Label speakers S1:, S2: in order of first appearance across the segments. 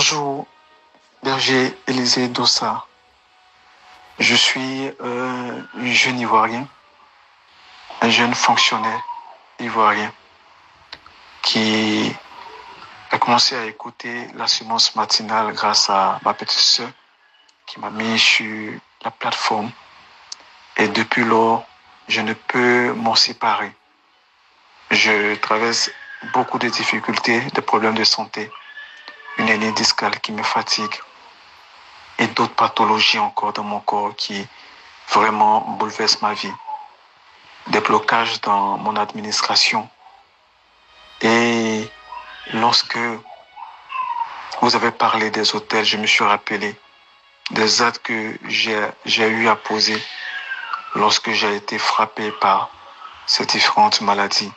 S1: Bonjour, berger Élisée Dossa. Je suis un jeune Ivoirien, un jeune fonctionnaire ivoirien qui a commencé à écouter la sémence matinale grâce à ma petite sœur qui m'a mis sur la plateforme. Et depuis lors, je ne peux m'en séparer. Je traverse beaucoup de difficultés, de problèmes de santé, une hernie discale qui me fatigue et d'autres pathologies encore dans mon corps qui vraiment bouleversent ma vie. Des blocages dans mon administration. Et lorsque vous avez parlé des hôtels, je me suis rappelé des actes que j'ai eu à poser lorsque j'ai été frappé par ces différentes maladies.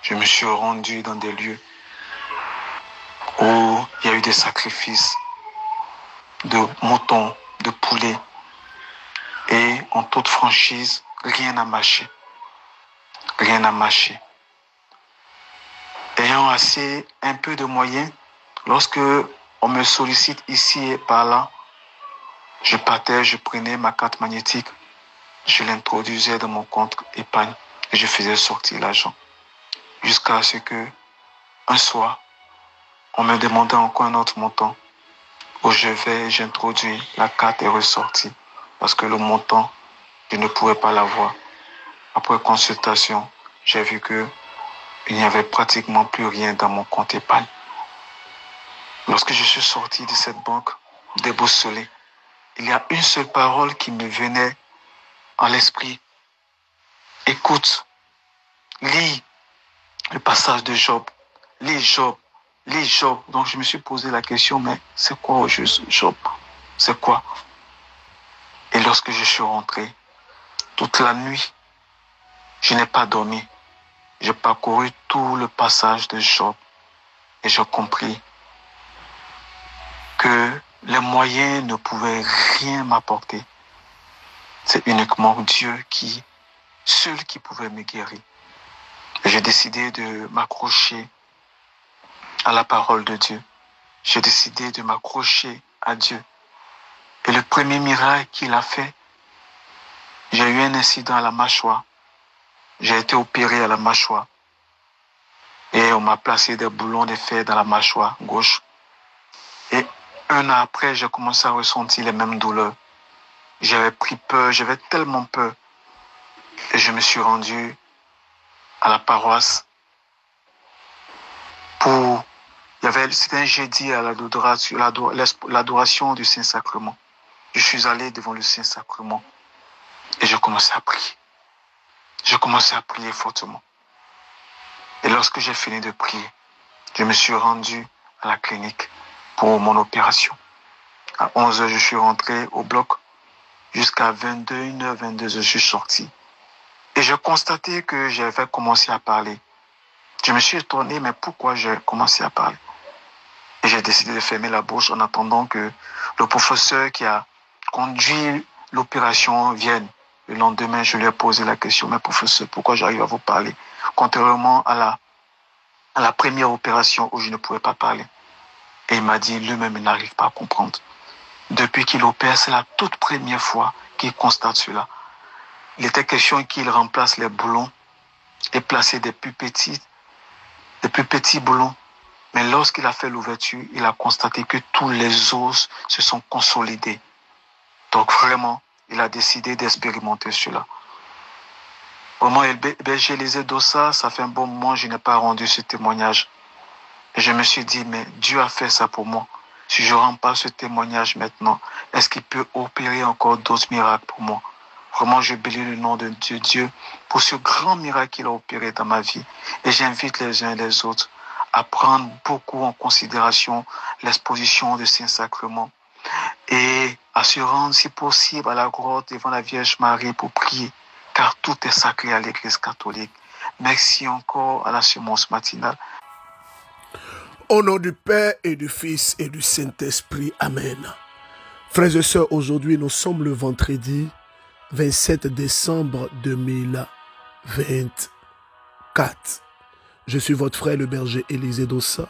S1: Je me suis rendu dans des lieux où il y a eu des sacrifices de moutons, de poulets. Et en toute franchise, rien n'a marché. Rien n'a marché. Ayant assez un peu de moyens, lorsque on me sollicite ici et par là, je partais, je prenais ma carte magnétique, je l'introduisais dans mon compte épargne et je faisais sortir l'argent. Jusqu'à ce que, un soir, on me demandait encore un autre montant où j'introduis la carte est ressortie parce que le montant, je ne pouvais pas l'avoir. Après consultation, j'ai vu que il n'y avait pratiquement plus rien dans mon compte épargne. Lorsque je suis sorti de cette banque, déboussolé, il y a une seule parole qui me venait à l'esprit. Écoute, lis le passage de Job, lis Job. Donc je me suis posé la question, mais c'est quoi au juste Job? C'est quoi? Et lorsque je suis rentré, toute la nuit, je n'ai pas dormi. J'ai parcouru tout le passage de Job et j'ai compris que les moyens ne pouvaient rien m'apporter. C'est uniquement Dieu seul qui pouvait me guérir. Et j'ai décidé de m'accrocher à la parole de Dieu. J'ai décidé de m'accrocher à Dieu. Et le premier miracle qu'il a fait, j'ai eu un incident à la mâchoire. J'ai été opéré à la mâchoire. Et on m'a placé des boulons de fer dans la mâchoire gauche. Et un an après, j'ai commencé à ressentir les mêmes douleurs. J'avais pris peur, j'avais tellement peur. Et je me suis rendu à la paroisse c'était un jeudi à l'adoration du Saint-Sacrement. Je suis allé devant le Saint-Sacrement et je commençais à prier. Je commençais à prier fortement. Et lorsque j'ai fini de prier, je me suis rendu à la clinique pour mon opération. À 11h, je suis rentré au bloc. Jusqu'à 21h, 22h, je suis sorti. Et j'ai constaté que j'avais commencé à parler. Je me suis étonné, mais pourquoi j'ai commencé à parler? Et j'ai décidé de fermer la bouche en attendant que le professeur qui a conduit l'opération vienne. Le lendemain, je lui ai posé la question, mais professeur, pourquoi j'arrive à vous parler? Contrairement à la première opération où je ne pouvais pas parler. Et il m'a dit, lui-même, il n'arrive pas à comprendre. Depuis qu'il opère, c'est la toute première fois qu'il constate cela. Il était question qu'il remplace les boulons et placer des plus petits boulons. Mais lorsqu'il a fait l'ouverture, il a constaté que tous les os se sont consolidés. Donc vraiment, il a décidé d'expérimenter cela. Vraiment, berger Élisée Dossa, ça fait un bon moment que je n'ai pas rendu ce témoignage. Et je me suis dit, mais Dieu a fait ça pour moi. Si je ne rends pas ce témoignage maintenant, est-ce qu'il peut opérer encore d'autres miracles pour moi? Vraiment, je bénis le nom de Dieu pour ce grand miracle qu'il a opéré dans ma vie. Et j'invite les uns et les autres à prendre beaucoup en considération l'exposition de Saint-Sacrement et à se rendre, si possible, à la grotte devant la Vierge Marie pour prier, car tout est sacré à l'Église catholique. Merci encore à la sémence matinale.
S2: Au nom du Père et du Fils et du Saint-Esprit. Amen. Frères et sœurs, aujourd'hui nous sommes le vendredi 27 décembre 2024. Je suis votre frère le berger Élisée Dossa.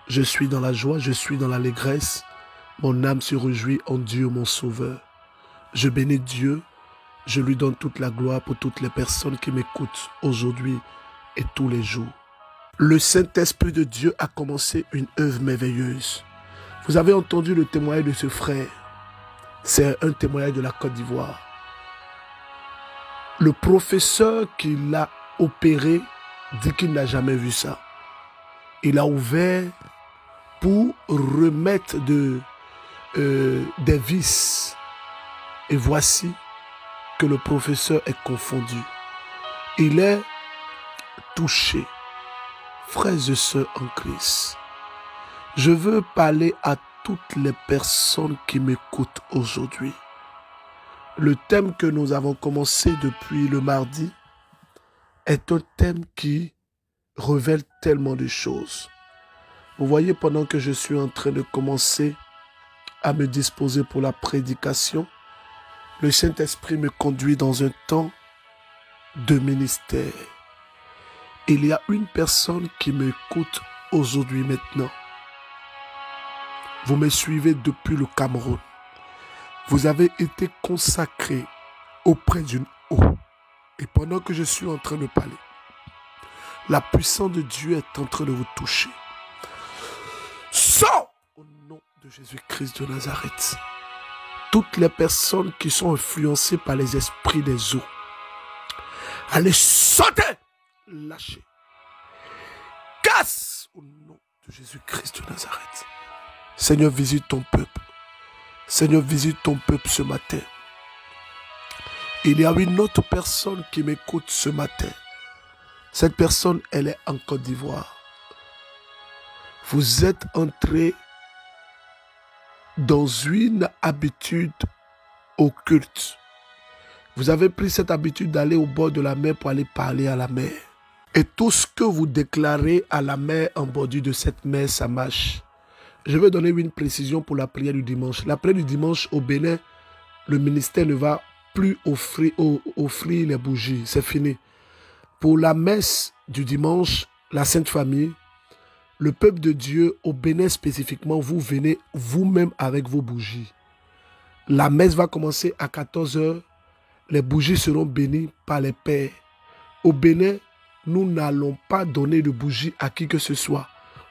S2: Je suis dans la joie, je suis dans l'allégresse. Mon âme se réjouit en Dieu, mon Sauveur. Je bénis Dieu. Je lui donne toute la gloire pour toutes les personnes qui m'écoutent aujourd'hui et tous les jours. Le Saint-Esprit de Dieu a commencé une œuvre merveilleuse. Vous avez entendu le témoignage de ce frère. C'est un témoignage de la Côte d'Ivoire. Le professeur qui l'a opéré dit qu'il n'a jamais vu ça. Il a ouvert pour remettre des vis. Et voici que le professeur est confondu. Il est touché. Frères et sœurs en Christ, je veux parler à toutes les personnes qui m'écoutent aujourd'hui. Le thème que nous avons commencé depuis le mardi est un thème qui révèle tellement de choses. Vous voyez, pendant que je suis en train de commencer à me disposer pour la prédication, le Saint-Esprit me conduit dans un temps de ministère. Il y a une personne qui m'écoute aujourd'hui maintenant. Vous me suivez depuis le Cameroun. Vous avez été consacré auprès d'une eau. Et pendant que je suis en train de parler, la puissance de Dieu est en train de vous toucher. Sors au nom de Jésus-Christ de Nazareth. Toutes les personnes qui sont influencées par les esprits des eaux, allez sauter, lâchez. Casse au nom de Jésus-Christ de Nazareth. Seigneur, visite ton peuple. Seigneur, visite ton peuple ce matin. Il y a une autre personne qui m'écoute ce matin. Cette personne, elle est en Côte d'Ivoire. Vous êtes entré dans une habitude occulte. Vous avez pris cette habitude d'aller au bord de la mer pour aller parler à la mer. Et tout ce que vous déclarez à la mer en bordure de cette mer, ça marche. Je vais donner une précision pour la prière du dimanche. La prière du dimanche au Bénin, le ministère ne va plus offrir les bougies. C'est fini. Pour la messe du dimanche, la Sainte Famille, le peuple de Dieu, au Bénin spécifiquement, vous venez vous-même avec vos bougies. La messe va commencer à 14 h. Les bougies seront bénies par les pères. Au Bénin, nous n'allons pas donner de bougies à qui que ce soit.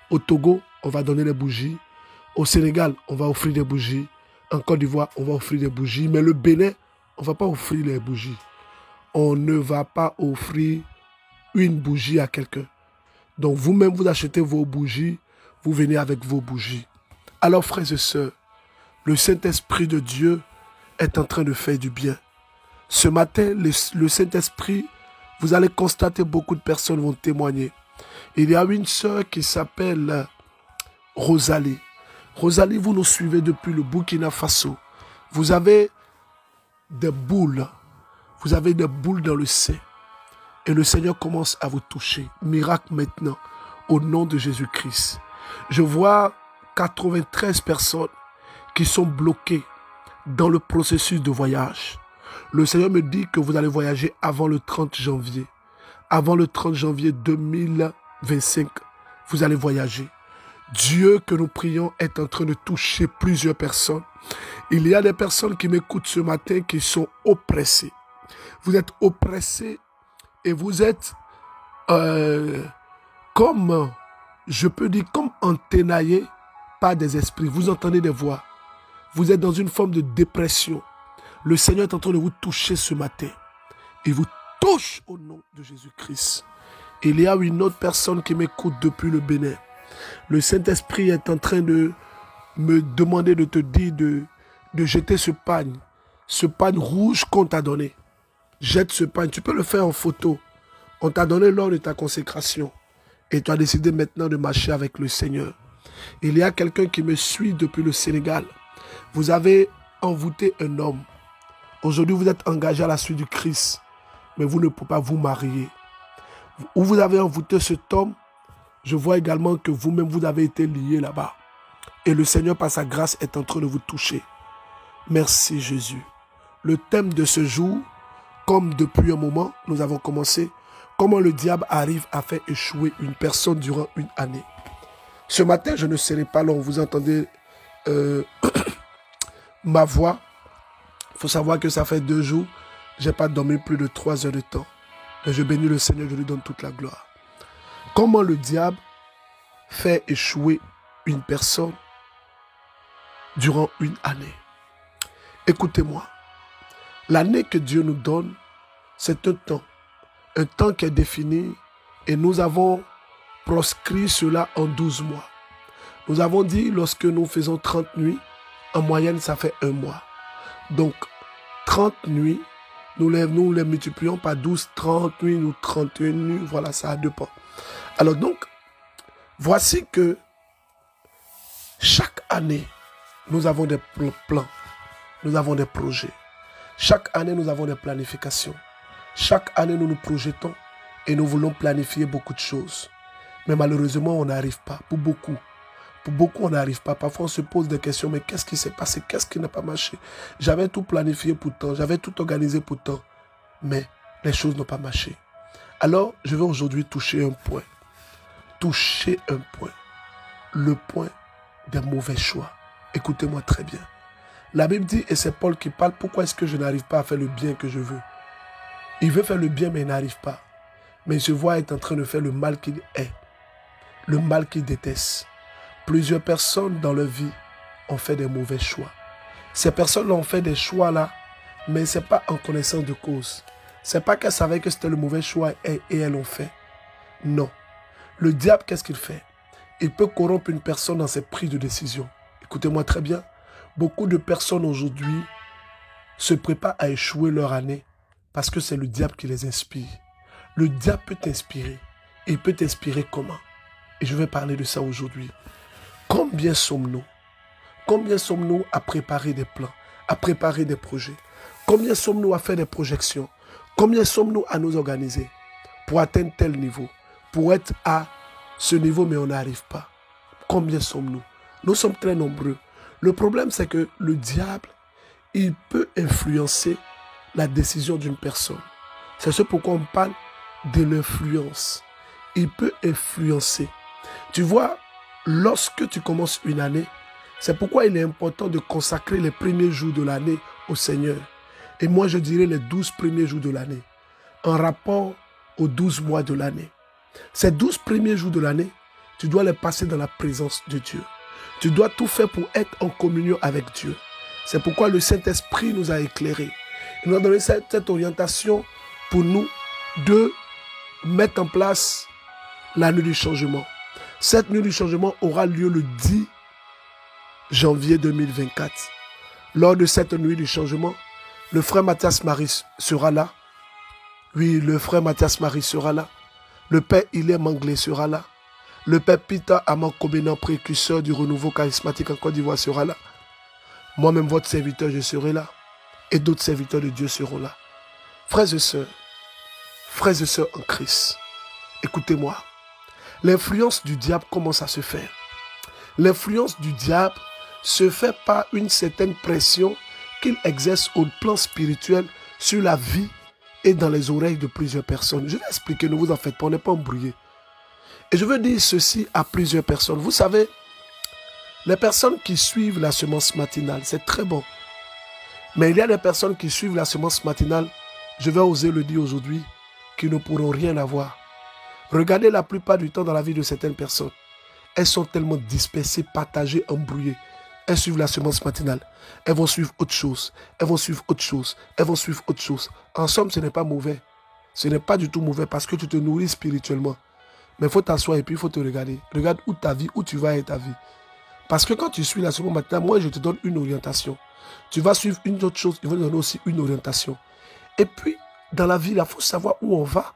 S2: Au Togo, on va donner les bougies. Au Sénégal, on va offrir des bougies. En Côte d'Ivoire, on va offrir des bougies. Mais le Bénin, on ne va pas offrir les bougies. On ne va pas offrir une bougie à quelqu'un. Donc vous-même, vous achetez vos bougies, vous venez avec vos bougies. Alors frères et sœurs, le Saint-Esprit de Dieu est en train de faire du bien. Ce matin, le Saint-Esprit, vous allez constater beaucoup de personnes vont témoigner. Il y a une sœur qui s'appelle Rosalie. Rosalie, vous nous suivez depuis le Burkina Faso. Vous avez des boules. Vous avez des boules dans le sein. Et le Seigneur commence à vous toucher. Miracle maintenant, au nom de Jésus-Christ. Je vois 93 personnes qui sont bloquées dans le processus de voyage. Le Seigneur me dit que vous allez voyager avant le 30 janvier. Avant le 30 janvier 2025, vous allez voyager. Dieu que nous prions est en train de toucher plusieurs personnes. Il y a des personnes qui m'écoutent ce matin qui sont oppressées. Vous êtes oppressés et vous êtes comme, je peux dire, comme enténaillés par des esprits. Vous entendez des voix. Vous êtes dans une forme de dépression. Le Seigneur est en train de vous toucher ce matin. Il vous touche au nom de Jésus-Christ. Il y a une autre personne qui m'écoute depuis le Bénin. Le Saint-Esprit est en train de me demander de te dire de jeter ce pagne rouge qu'on t'a donné. Jette ce pagne. Tu peux le faire en photo. On t'a donné lors de ta consécration. Et tu as décidé maintenant de marcher avec le Seigneur. Il y a quelqu'un qui me suit depuis le Sénégal. Vous avez envoûté un homme. Aujourd'hui, vous êtes engagé à la suite du Christ. Mais vous ne pouvez pas vous marier. Où vous avez envoûté cet homme, je vois également que vous-même, vous avez été lié là-bas. Et le Seigneur, par sa grâce, est en train de vous toucher. Merci Jésus. Le thème de ce jour, comme depuis un moment, nous avons commencé, comment le diable arrive à faire échouer une personne durant une année. Ce matin, je ne serai pas long. Vous entendez ma voix. Il faut savoir que ça fait 2 jours. Je n'ai pas dormi plus de 3 heures de temps. Mais je bénis le Seigneur, je lui donne toute la gloire. Comment le diable fait échouer une personne durant une année? Écoutez-moi. L'année que Dieu nous donne, c'est un temps qui est défini et nous avons proscrit cela en 12 mois. Nous avons dit, lorsque nous faisons 30 nuits, en moyenne, ça fait 1 mois. Donc, 30 nuits, nous les multiplions par 12, 30 nuits, ou 31 nuits, voilà, ça dépend. Alors donc, voici que chaque année, nous avons des plans, nous avons des projets. Chaque année, nous avons des planifications. Chaque année, nous nous projetons et nous voulons planifier beaucoup de choses. Mais malheureusement, on n'arrive pas. Pour beaucoup, on n'arrive pas. Parfois, on se pose des questions. Mais qu'est-ce qui s'est passé? Qu'est-ce qui n'a pas marché? J'avais tout planifié pourtant. J'avais tout organisé pourtant. Mais les choses n'ont pas marché. Alors, je vais aujourd'hui toucher un point. Toucher un point. Le point des mauvais choix. Écoutez-moi très bien. La Bible dit, et c'est Paul qui parle, pourquoi est-ce que je n'arrive pas à faire le bien que je veux? Il veut faire le bien, mais il n'arrive pas. Mais il se voit être en train de faire le mal qu'il est. Le mal qu'il déteste. Plusieurs personnes dans leur vie ont fait des mauvais choix. Ces personnes ont fait des choix là, mais ce n'est pas en connaissance de cause. Ce n'est pas qu'elles savaient que c'était le mauvais choix et elles l'ont fait. Non. Le diable, qu'est-ce qu'il fait? Il peut corrompre une personne dans ses prises de décision. Écoutez-moi très bien. Beaucoup de personnes aujourd'hui se préparent à échouer leur année parce que c'est le diable qui les inspire. Le diable peut t'inspirer. Il peut t'inspirer comment? Et je vais parler de ça aujourd'hui. Combien sommes-nous? Combien sommes-nous à préparer des plans, à préparer des projets? Combien sommes-nous à faire des projections? Combien sommes-nous à nous organiser pour atteindre tel niveau? Pour être à ce niveau, mais on n'arrive pas. Combien sommes-nous? Nous sommes très nombreux. Le problème, c'est que le diable, il peut influencer la décision d'une personne. C'est ce pourquoi on parle de l'influence. Il peut influencer. Tu vois, lorsque tu commences une année, c'est pourquoi il est important de consacrer les premiers jours de l'année au Seigneur. Et moi, je dirais les 12 premiers jours de l'année, en rapport aux 12 mois de l'année. Ces 12 premiers jours de l'année, tu dois les passer dans la présence de Dieu. Tu dois tout faire pour être en communion avec Dieu. C'est pourquoi le Saint-Esprit nous a éclairés. Il nous a donné cette orientation pour nous de mettre en place la nuit du changement. Cette nuit du changement aura lieu le 10 janvier 2024. Lors de cette nuit du changement, le frère Mathias Marie sera là. Oui, le frère Mathias Marie sera là. Le père Hilaire Manglé sera là. Le père Peter Aman-Kobenan, précurseur du renouveau charismatique en Côte d'Ivoire, sera là. Moi-même, votre serviteur, je serai là. Et d'autres serviteurs de Dieu seront là. Frères et sœurs en Christ, écoutez-moi. L'influence du diable commence à se faire. L'influence du diable se fait par une certaine pression qu'il exerce au plan spirituel sur la vie et dans les oreilles de plusieurs personnes. Je vais expliquer, ne vous en faites pas, on n'est pas embrouillé. Et je veux dire ceci à plusieurs personnes. Vous savez, les personnes qui suivent la semence matinale, c'est très bon. Mais il y a des personnes qui suivent la semence matinale, je vais oser le dire aujourd'hui, qui ne pourront rien avoir. Regardez la plupart du temps dans la vie de certaines personnes. Elles sont tellement dispersées, partagées, embrouillées. Elles suivent la semence matinale. Elles vont suivre autre chose. Elles vont suivre autre chose. Elles vont suivre autre chose. En somme, ce n'est pas mauvais. Ce n'est pas du tout mauvais parce que tu te nourris spirituellement. Mais il faut t'asseoir et puis il faut te regarder. Regarde où ta vie, où tu vas et ta vie. Parce que quand tu suis la semence matinale, moi je te donne une orientation. Tu vas suivre une autre chose, il va te donner aussi une orientation. Et puis, dans la vie, il faut savoir où on va.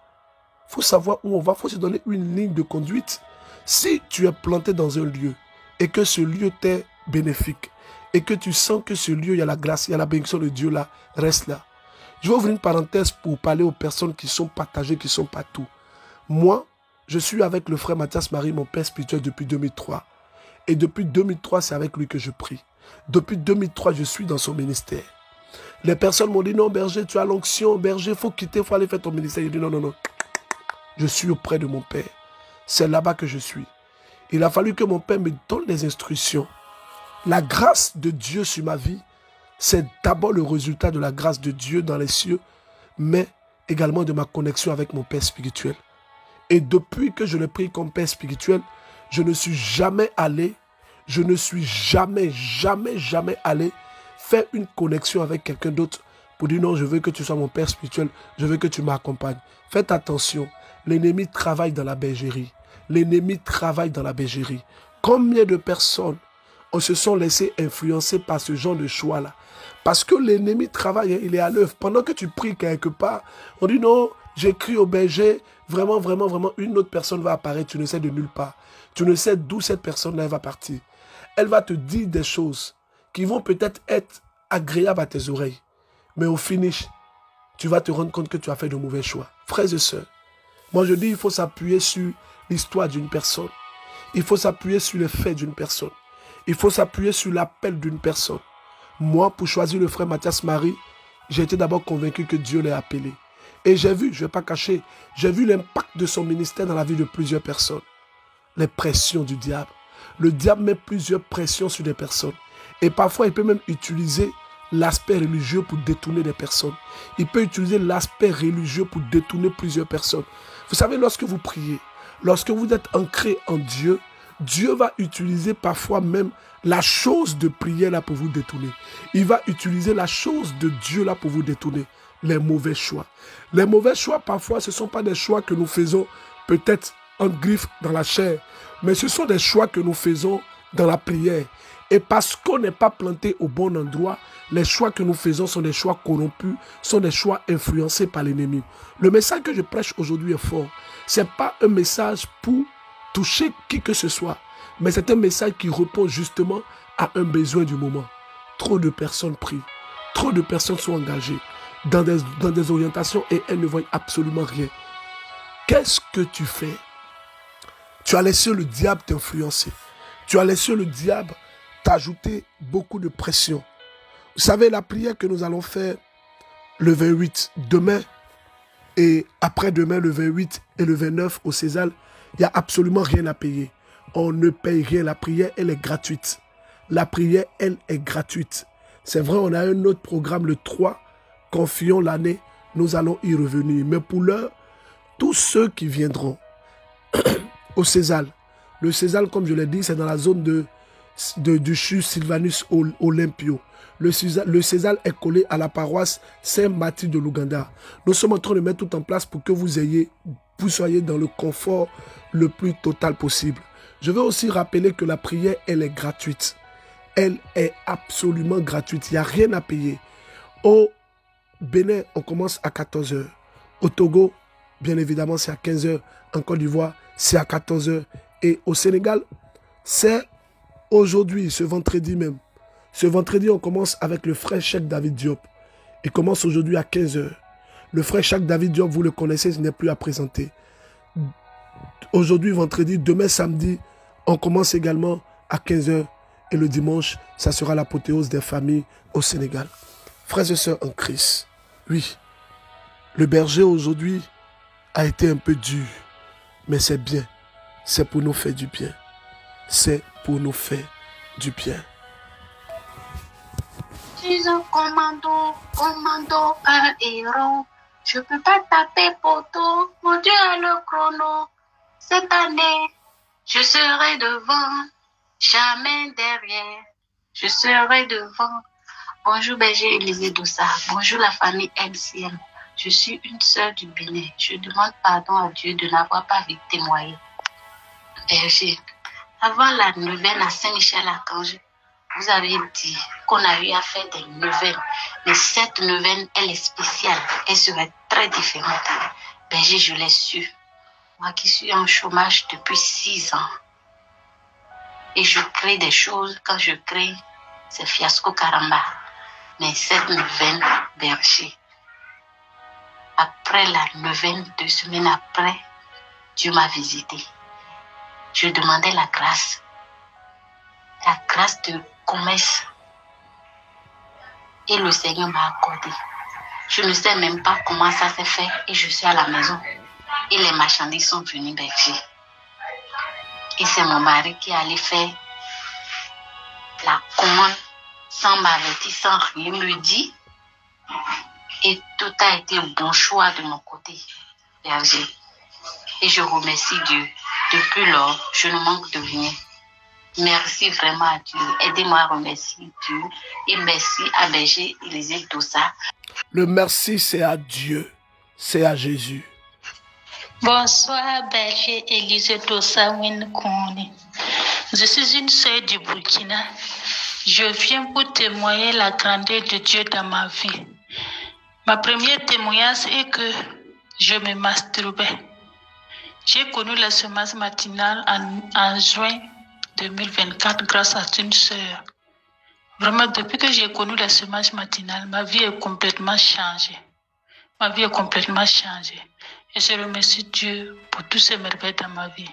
S2: Il faut savoir où on va, il faut se donner une ligne de conduite. Si tu es planté dans un lieu et que ce lieu t'est bénéfique et que tu sens que ce lieu, il y a la grâce, il y a la bénédiction de Dieu là, reste là. Je vais ouvrir une parenthèse pour parler aux personnes qui sont partagées, qui sont partout. Moi, je suis avec le frère Mathias Marie, mon père spirituel, depuis 2003. Et depuis 2003, c'est avec lui que je prie. Depuis 2003, je suis dans son ministère. Les personnes m'ont dit, non, berger, tu as l'onction, berger, il faut quitter, il faut aller faire ton ministère. Je dis, non, non, non. Je suis auprès de mon père. C'est là-bas que je suis. Il a fallu que mon Père me donne des instructions. La grâce de Dieu sur ma vie, c'est d'abord le résultat de la grâce de Dieu dans les cieux, mais également de ma connexion avec mon Père spirituel. Et depuis que je l'ai pris comme Père spirituel, je ne suis jamais allé, jamais allé faire une connexion avec quelqu'un d'autre pour dire non, je veux que tu sois mon Père spirituel, je veux que tu m'accompagnes. Faites attention, l'ennemi travaille dans la bergerie. L'ennemi travaille dans la bergerie. Combien de personnes se sont laissées influencer par ce genre de choix-là? Parce que l'ennemi travaille, il est à l'œuvre. Pendant que tu pries quelque part, on dit non, j'écris au berger, vraiment, une autre personne va apparaître, tu ne sais de nulle part. Tu ne sais d'où cette personne-là va partir. Elle va te dire des choses qui vont peut-être être agréables à tes oreilles. Mais au finish, tu vas te rendre compte que tu as fait de mauvais choix. Frères et sœurs, moi je dis il faut s'appuyer sur l'histoire d'une personne. Il faut s'appuyer sur les faits d'une personne. Il faut s'appuyer sur l'appel d'une personne. Moi, pour choisir le frère Mathias Marie, j'ai été d'abord convaincu que Dieu l'a appelé. Et j'ai vu, je ne vais pas cacher, j'ai vu l'impact de son ministère dans la vie de plusieurs personnes. Les pressions du diable. Le diable met plusieurs pressions sur des personnes. Et parfois, il peut même utiliser l'aspect religieux pour détourner des personnes. Il peut utiliser l'aspect religieux pour détourner plusieurs personnes. Vous savez, lorsque vous priez, lorsque vous êtes ancré en Dieu, Dieu va utiliser parfois même la chose de prière là pour vous détourner. Il va utiliser la chose de Dieu là pour vous détourner. Les mauvais choix. Les mauvais choix, parfois, ce ne sont pas des choix que nous faisons peut-être en griffe dans la chair, mais ce sont des choix que nous faisons dans la prière. Et parce qu'on n'est pas planté au bon endroit, les choix que nous faisons sont des choix corrompus, sont des choix influencés par l'ennemi. Le message que je prêche aujourd'hui est fort. Ce n'est pas un message pour toucher qui que ce soit, mais c'est un message qui répond justement à un besoin du moment. Trop de personnes prient, trop de personnes sont engagées dans des orientations et elles ne voient absolument rien. Qu'est-ce que tu fais? Tu as laissé le diable t'influencer. Tu as laissé le diable t'ajouter beaucoup de pression. Vous savez, la prière que nous allons faire le 28, demain et après-demain, le 28 et le 29 au César, il n'y a absolument rien à payer. On ne paye rien. La prière, elle est gratuite. La prière, elle est gratuite. C'est vrai, on a un autre programme le 3. Confions l'année, nous allons y revenir. Mais pour l'heure, tous ceux qui viendront au César, le César, comme je l'ai dit, c'est dans la zone du CHU Sylvanus Olympio. Le César est collé à la paroisse Saint-Mathilde de l'Ouganda. Nous sommes en train de mettre tout en place pour que vous soyez dans le confort le plus total possible. Je veux aussi rappeler que la prière, elle est gratuite. Elle est absolument gratuite. Il n'y a rien à payer. Au Bénin, on commence à 14 h. Au Togo, bien évidemment, c'est à 15 h. En Côte d'Ivoire, c'est à 14 h. Et au Sénégal, c'est aujourd'hui, ce vendredi même. Ce vendredi, on commence avec le frère Cheikh David Diop. Il commence aujourd'hui à 15 h. Le frère Cheikh David Diop, vous le connaissez, il n'est plus à présenter. Aujourd'hui, vendredi, demain, samedi, on commence également à 15 h. Et le dimanche, ça sera l'apothéose des familles au Sénégal. Frères et sœurs en Christ, oui, le berger aujourd'hui a été un peu dur, mais c'est bien. C'est pour nous faire du bien. C'est pour nous faire du bien.
S3: Je suis un commando, un héros. Je peux pas taper poteau, mon Dieu a le chrono. Cette année, je serai devant, jamais derrière. Je serai devant. Bonjour berger Élisée Doussa. Bonjour la famille MCM. Je suis une sœur du Bénin. Je demande pardon à Dieu de n'avoir pas vite témoigné. Berger, avant la neuvaine à Saint-Michel-Archange, vous avez dit qu'on a eu à faire des neuvaines. Mais cette neuvaine, elle est spéciale. Elle serait très différente. Berger, je l'ai su. Moi qui suis en chômage depuis 6 ans. Et je crée des choses. Quand je crée, c'est fiasco caramba. Mais cette neuvaine, berger, après la neuvaine, 2 semaines après, Dieu m'a visité. Je demandais la grâce de commerce. Et le Seigneur m'a accordé. Je ne sais même pas comment ça s'est fait et je suis à la maison. Et les marchandises sont venues berger. Et c'est mon mari qui allait faire la commande sans m'avertir, sans rien me dire. Et tout a été un bon choix de mon côté, berger. Et je remercie Dieu. Depuis lors, je ne manque de rien. Merci vraiment à Dieu. Aidez-moi à remercier Dieu. Et merci à berger Élisée Dossa.
S2: Le merci, c'est à Dieu. C'est à Jésus.
S4: Bonsoir, berger Élisée Dossa Winkouni. Je suis une sœur du Burkina. Je viens pour témoigner la grandeur de Dieu dans ma vie. Ma première témoignage est que je me masturbais. J'ai connu la semence matinale en juin 2024 grâce à une sœur. Vraiment, depuis que j'ai connu la semence matinale, ma vie est complètement changée. Ma vie est complètement changée. Et je remercie Dieu pour tous ces merveilles dans ma vie.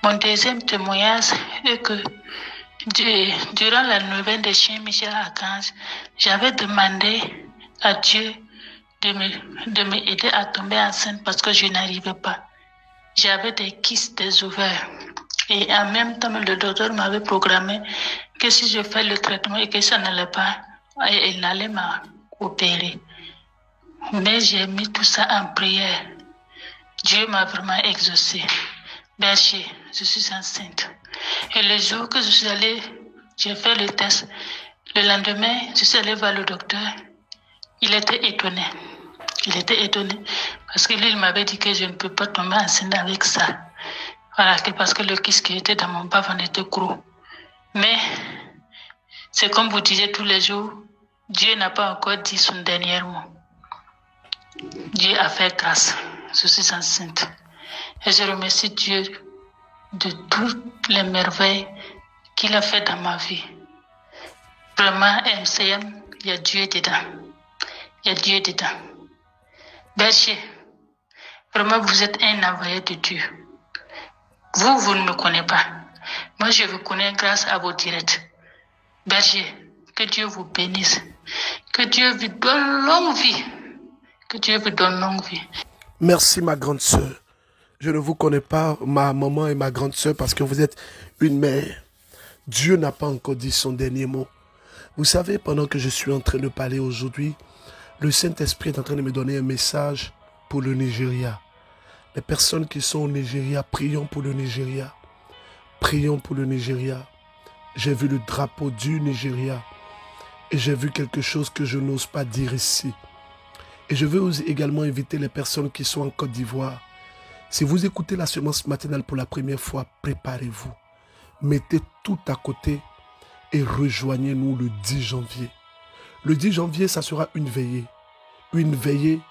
S4: Mon deuxième témoignage est que durant la neuvaine de Chien Michel Archange, j'avais demandé à Dieu de m'aider à tomber enceinte parce que je n'arrivais pas. J'avais des kystes des ovaires. Et en même temps, le docteur m'avait programmé que si je fais le traitement et que ça n'allait pas, il n'allait m'opérer. Mais j'ai mis tout ça en prière. Dieu m'a vraiment exaucé. Berger, je suis enceinte. Et le jour que je suis allée, j'ai fait le test. Le lendemain, je suis allée voir le docteur. Il était étonné. Il était étonné parce que lui, il m'avait dit que je ne peux pas tomber enceinte avec ça. Voilà, parce que le kyste qui était dans mon bas était gros. Mais c'est comme vous disiez tous les jours, Dieu n'a pas encore dit son dernier mot. Dieu a fait grâce. Je suis enceinte. Et je remercie Dieu de toutes les merveilles qu'il a fait dans ma vie. Vraiment, MCM, il y a Dieu dedans. Il y a Dieu dedans. Berger, vraiment, vous êtes un envoyé de Dieu. Vous ne me connaissez pas. Moi, je vous connais grâce à vos directs. Berger, que Dieu vous bénisse. Que Dieu vous donne longue vie. Que Dieu vous donne longue vie.
S2: Merci, ma grande sœur. Je ne vous connais pas, ma maman et ma grande sœur, parce que vous êtes une mère. Dieu n'a pas encore dit son dernier mot. Vous savez, pendant que je suis en train de parler aujourd'hui, le Saint-Esprit est en train de me donner un message pour le Nigeria. Les personnes qui sont au Nigeria, prions pour le Nigeria. Prions pour le Nigeria. J'ai vu le drapeau du Nigeria et j'ai vu quelque chose que je n'ose pas dire ici. Et je veux également inviter les personnes qui sont en Côte d'Ivoire. Si vous écoutez la semence matinale pour la première fois, préparez-vous. Mettez tout à côté et rejoignez-nous le 10 janvier. Le 10 janvier, ça sera une veillée. Une veillée,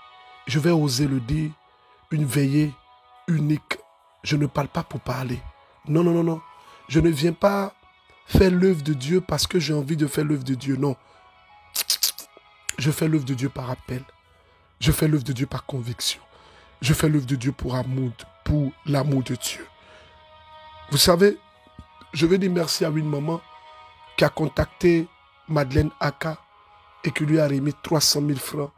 S2: je vais oser le dire, une veillée unique. Je ne parle pas pour parler. Non, non, non, non. Je ne viens pas faire l'œuvre de Dieu parce que j'ai envie de faire l'œuvre de Dieu. Non. Je fais l'œuvre de Dieu par appel. Je fais l'œuvre de Dieu par conviction. Je fais l'œuvre de Dieu pour l'amour de Dieu. Vous savez, je veux dire merci à une maman qui a contacté Madeleine Aka et qui lui a remis 300 000 francs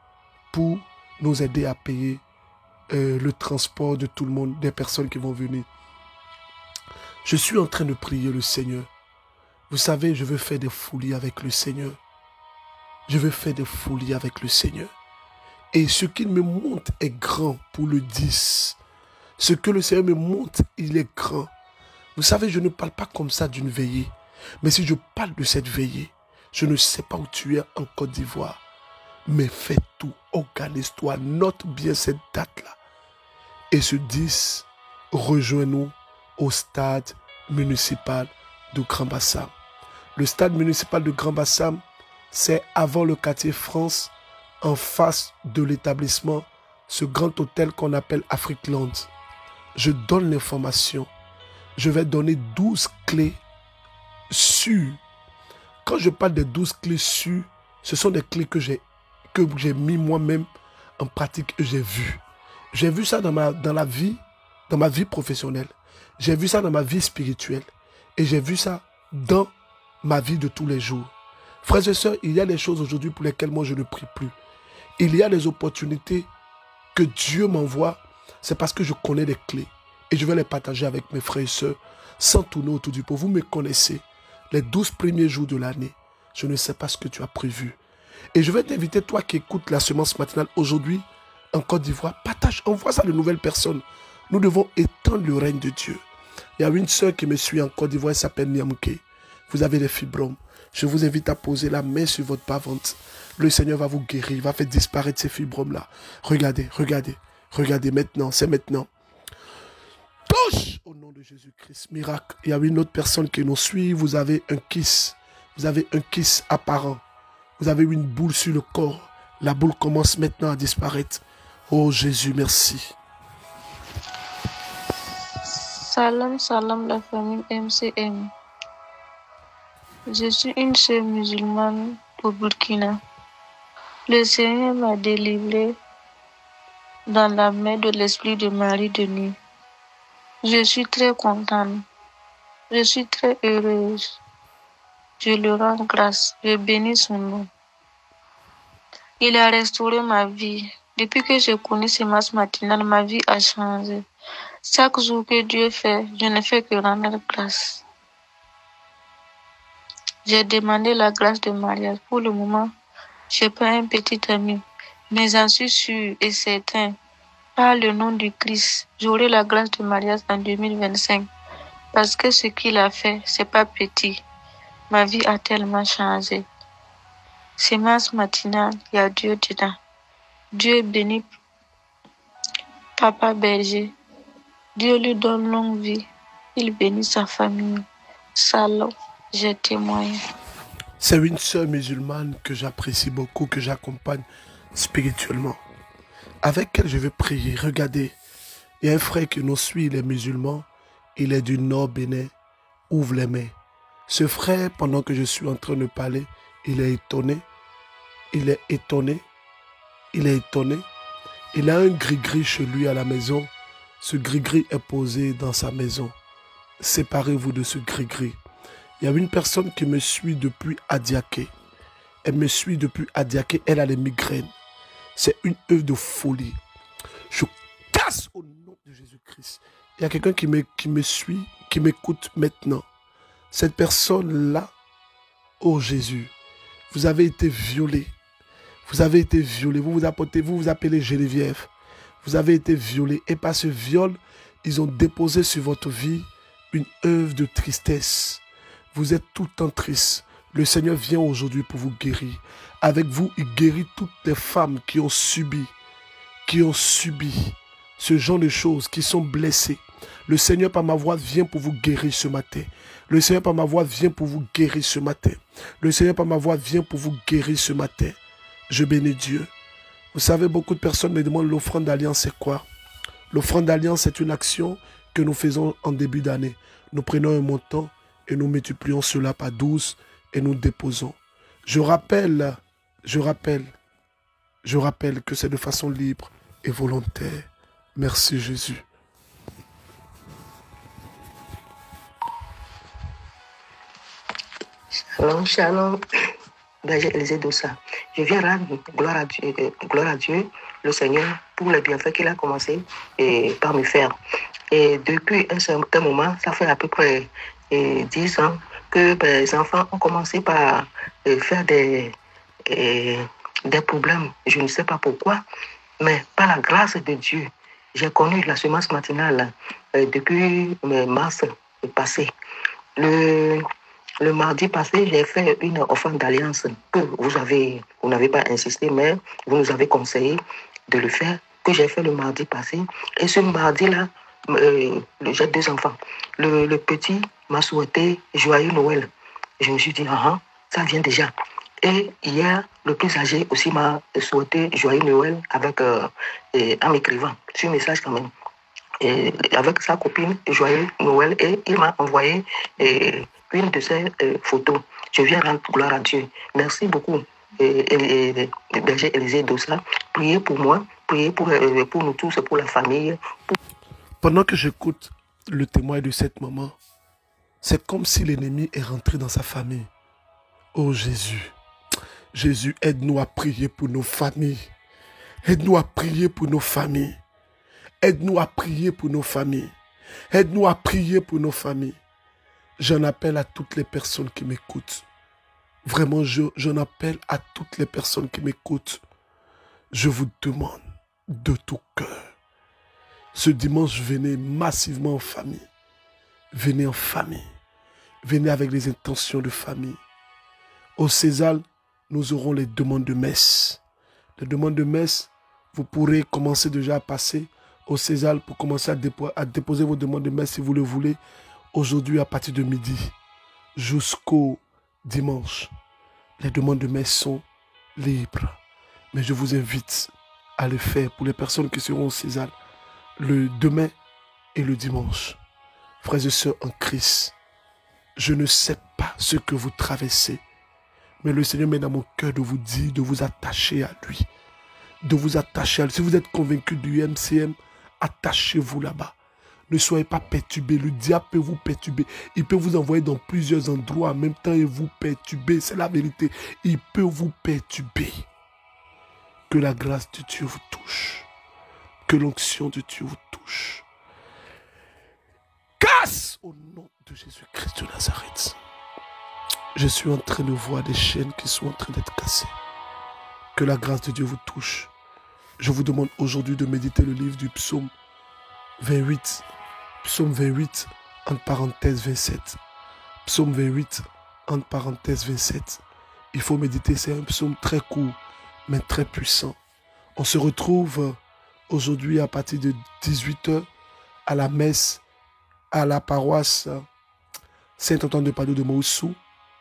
S2: pour nous aider à payer le transport de tout le monde, des personnes qui vont venir. Je suis en train de prier le Seigneur. Vous savez, je veux faire des folies avec le Seigneur. Je veux faire des folies avec le Seigneur. Et ce qu'il me montre est grand pour le 10. Ce que le Seigneur me montre, il est grand. Vous savez, je ne parle pas comme ça d'une veillée. Mais si je parle de cette veillée, je ne sais pas où tu es en Côte d'Ivoire. Mais fais tout, organise-toi, note bien cette date-là. Et ce 10, rejoins-nous au stade municipal de Grand Bassam. Le stade municipal de Grand Bassam, c'est avant le quartier France, en face de l'établissement, ce grand hôtel qu'on appelle Afrikland. Je donne l'information. Je vais donner 12 clés sûres. Quand je parle des 12 clés sûres, ce sont des clés que j'ai mis moi-même en pratique et j'ai vu. J'ai vu ça dans ma vie professionnelle. J'ai vu ça dans ma vie spirituelle. Et j'ai vu ça dans ma vie de tous les jours. Frères et sœurs, il y a des choses aujourd'hui pour lesquelles moi je ne prie plus. Il y a des opportunités que Dieu m'envoie. C'est parce que je connais les clés. Et je vais les partager avec mes frères et sœurs sans tourner autour du pot. Vous me connaissez. Les 12 premiers jours de l'année, je ne sais pas ce que tu as prévu. Et je vais t'inviter, toi qui écoutes la semence matinale aujourd'hui, en Côte d'Ivoire, partage, envoie ça à de nouvelles personnes. Nous devons étendre le règne de Dieu. Il y a une sœur qui me suit en Côte d'Ivoire, elle s'appelle Niamouké. Vous avez des fibromes. Je vous invite à poser la main sur votre bas-ventre. Le Seigneur va vous guérir, il va faire disparaître ces fibromes-là. Regardez, regardez, regardez maintenant, c'est maintenant. Touche au nom de Jésus-Christ. Miracle. Il y a une autre personne qui nous suit, vous avez un kiss. Vous avez un kiss apparent. Vous avez une boule sur le corps. La boule commence maintenant à disparaître. Oh Jésus, merci.
S5: Salam, salam la famille MCM. Je suis une sœur musulmane au Burkina. Le Seigneur m'a délivré dans la main de l'esprit de Marie de nuit. Je suis très contente. Je suis très heureuse. Je le rends grâce. Je bénis son nom. Il a restauré ma vie. Depuis que j'ai connu Semence matinale, ma vie a changé. Chaque jour que Dieu fait, je ne fais que rendre grâce. J'ai demandé la grâce de mariage. Pour le moment, je n'ai pas un petit ami, mais j'en suis sûr et certain. Par le nom du Christ, j'aurai la grâce de mariage en 2025. Parce que ce qu'il a fait, c'est pas petit. Ma vie a tellement changé. Semence matinale, il y a Dieu dedans. Dieu bénit Papa Berger. Dieu lui donne longue vie. Il bénit sa famille. Salam, je témoigne.
S2: C'est une sœur musulmane que j'apprécie beaucoup, que j'accompagne spirituellement. Avec elle, je vais prier. Regardez, il y a un frère qui nous suit, il est musulman. Il est du Nord Bénin. Ouvre les mains. Ce frère, pendant que je suis en train de parler, il est étonné. Il est étonné. Il est étonné. Il a un gris-gris chez lui à la maison. Ce gris-gris est posé dans sa maison. Séparez-vous de ce gris-gris. Il y a une personne qui me suit depuis Adiaké. Elle me suit depuis Adiaké. Elle a les migraines. C'est une œuvre de folie. Je casse au nom de Jésus-Christ. Il y a quelqu'un qui me suit, qui m'écoute maintenant. Cette personne-là, oh Jésus, vous avez été violé. Vous avez été violé. Vous vous appelez Geneviève. Vous avez été violé. Et par ce viol, ils ont déposé sur votre vie une œuvre de tristesse. Vous êtes tout le temps triste. Le Seigneur vient aujourd'hui pour vous guérir. Avec vous, il guérit toutes les femmes qui ont subi ce genre de choses, qui sont blessées. Le Seigneur, par ma voix, vient pour vous guérir ce matin. Le Seigneur, par ma voix, vient pour vous guérir ce matin. Le Seigneur, par ma voix, vient pour vous guérir ce matin. Je bénis Dieu. Vous savez, beaucoup de personnes me demandent l'offrande d'alliance, c'est quoi? L'offrande d'alliance, c'est une action que nous faisons en début d'année. Nous prenons un montant et nous multiplions cela par 12 et nous déposons. Je rappelle que c'est de façon libre et volontaire. Merci Jésus.
S6: Shalom, shalom. Berger Élisée Dossa. Je viens rendre gloire à Dieu, le Seigneur, pour les bienfaits qu'il a commencé par me faire. Et depuis un certain moment, ça fait à peu près 10 ans que les enfants ont commencé par faire des problèmes. Je ne sais pas pourquoi, mais par la grâce de Dieu, j'ai connu la semence matinale depuis mars passé. Le mardi passé, j'ai fait une offrande d'alliance que vous n'avez pas insisté, mais vous nous avez conseillé de le faire, que j'ai fait le mardi passé. Et ce mardi-là, j'ai 2 enfants. Le petit m'a souhaité joyeux Noël. Je me suis dit, ça vient déjà. Et hier, le plus âgé aussi m'a souhaité joyeux Noël en m'écrivant sur message quand même. Et avec sa copine, joyeux Noël, et il m'a envoyé une de ses photos. Je viens rendre gloire à Dieu. Merci beaucoup, Berger Élisée Dossa. Priez pour moi, priez pour nous tous, pour la famille.
S2: Pendant que j'écoute le témoin de cette maman, c'est comme si l'ennemi est rentré dans sa famille. Oh Jésus, Jésus, aide-nous à prier pour nos familles. Aide-nous à prier pour nos familles. Aide-nous à prier pour nos familles. Aide-nous à prier pour nos familles. J'en appelle à toutes les personnes qui m'écoutent. Vraiment, j'en appelle à toutes les personnes qui m'écoutent. Je vous demande de tout cœur. Ce dimanche, venez massivement en famille. Venez en famille. Venez avec les intentions de famille. Au César, nous aurons les demandes de messe. Les demandes de messe, vous pourrez commencer déjà à passer au César pour commencer à déposer vos demandes de messe si vous le voulez. Aujourd'hui, à partir de midi jusqu'au dimanche, les demandes de messe sont libres. Mais je vous invite à le faire pour les personnes qui seront au César le demain et le dimanche. Frères et sœurs en Christ, je ne sais pas ce que vous traversez, mais le Seigneur met dans mon cœur de vous dire, de vous attacher à lui. De vous attacher à lui. Si vous êtes convaincu du MCM, attachez-vous là-bas. Ne soyez pas perturbés. Le diable peut vous perturber. Il peut vous envoyer dans plusieurs endroits en même temps et vous perturber. C'est la vérité. Il peut vous perturber. Que la grâce de Dieu vous touche. Que l'onction de Dieu vous touche. Casse au nom de Jésus-Christ de Nazareth. Je suis en train de voir des chaînes qui sont en train d'être cassées. Que la grâce de Dieu vous touche. Je vous demande aujourd'hui de méditer le livre du psaume 28. Psaume 28, entre parenthèses 27. Psaume 28, entre parenthèses 27. Il faut méditer, c'est un psaume très court, mais très puissant. On se retrouve aujourd'hui à partir de 18h à la messe, à la paroisse Saint-Antoine de Padoue de Moussou.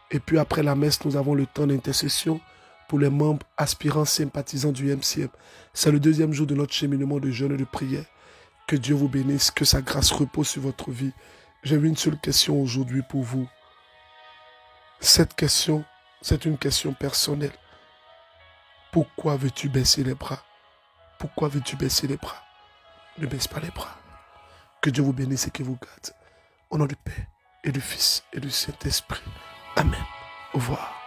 S2: Et puis après la messe, nous avons le temps d'intercession pour les membres aspirants sympathisants du MCM. C'est le deuxième jour de notre cheminement de jeûne et de prière. Que Dieu vous bénisse, que sa grâce repose sur votre vie. J'ai une seule question aujourd'hui pour vous. Cette question, c'est une question personnelle. Pourquoi veux-tu baisser les bras? Pourquoi veux-tu baisser les bras? Ne baisse pas les bras. Que Dieu vous bénisse et qu'il vous garde. Au nom du Père et du Fils et du Saint-Esprit. Amen. Au revoir.